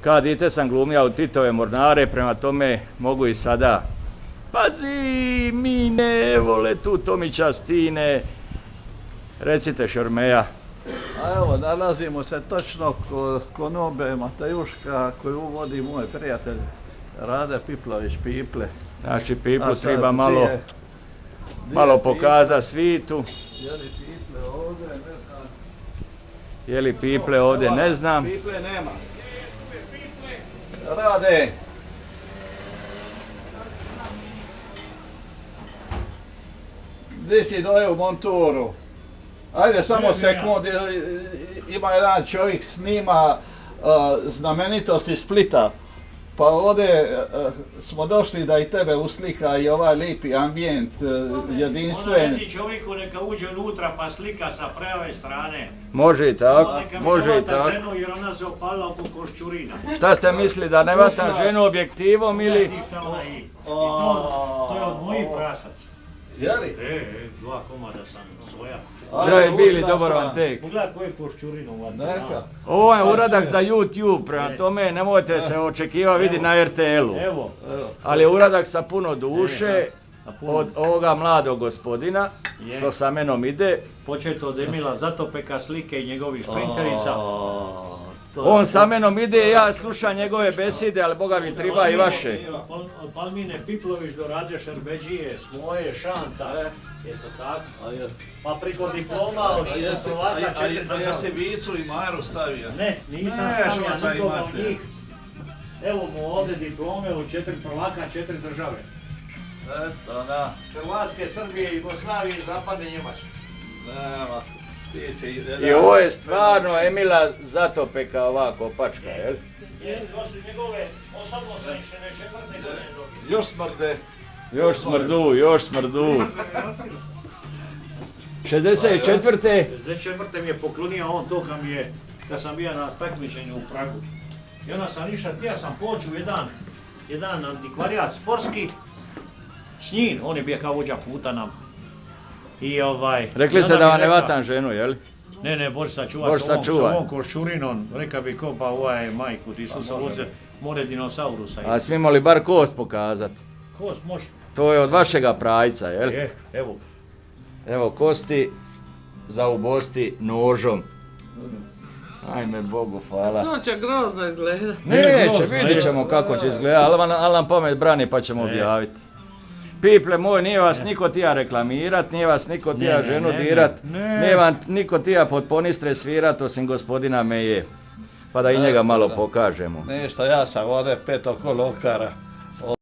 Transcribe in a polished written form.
Kao dite sam glumio u Titove mornare, prema tome mogu i sada. Pazi, mi ne vole tu Tomića Stine. Recite Šormeja. A evo, nalazimo se točno kod Nobe Matajuška koju uvodi moj prijatelj Rade Piplović Piple. Znači Piplu treba malo pokaza svitu. Jeli Piple ovdje, ne znam. Jeli Piple ovdje, ne znam. Piple nema. Rade. Gdje si doje u monturu? Ajde samo sekund, ima jedan čovjek snima znamenitosti Splita. Pa ovdje smo došli da i tebe uslika i ovaj lipi ambijent jedinstven. Ono reci čovjeku neka uđe unutra pa slika sa prave strane. Može i tako, može i tako. Ženu jer ona se opalila oko koščurina. Šta ste mislili, da ne vatam ženu objektivom ili? To je od mojih prasaca. Jeli? 2 komada sam svoja. Zdravi bili, dobar vam tek. Pogledaj koju koščurinu uvati. Neka. Ovo je uradak za YouTube, prema tome nemojte se očekivati vidi na RTL-u. Evo. Ali je uradak sa puno duše od ovoga mladog gospodina, što sa menom ide. Počet od Emila Zatopeka, slike i njegovih sprinterica. On sa menom ide, ja slušam njegove besede, ali Boga mi triba i vaše. Od Palmine Piplović do Rade Šerbeđije, Smoje, Šanta, eto tako. Pa priko diploma od Slovaka 4 države. A jesi Vicu i Maru stavio? Ne, nisam stavio nikoga od njih. Evo mu ovdje diplome od 4 prvaka 4 države. Eto, da. Hrvatske, Srbije, Jugoslavije i Zapadne Njemačke. Nema. I ovo je stvarno Emila Zatopeka ova kopačka, jel? To su njegove osamosrečene 4. godine dobije. Još smrde. Još smrdu. 64. 64. mi je poklonio on to kad sam bio na takmičenju u Pragu. I onda sam išao, htio sam poći u jedan antikvarijat sportski s njim, on je bio kao vođa puta nam. Rekli ste da vam ne vatam ženu, jel? Ne, Bože sačuva s ovom koščurinom, reka bi ko pa ovaj majku, ti su se voze more dinosaurusa. A smijemo li bar kost pokazati? Kost može. To je od vašega prajca, jel? Evo. Evo kosti za ubosti nožom. Ajme Bogu, hvala. To će grozno izgledat. Neće, vidit ćemo kako će izgledat, ali nam pamet brani pa ćemo objaviti. Piple moj, nije vas niko tija reklamirat, nije vas niko tija ženu dirat, nije vam niko tija pod ponistre svirat osim gospodina Meje. Pa da i njega malo pokažemo. Ništa, ja sam ovdje 5 oko lokara.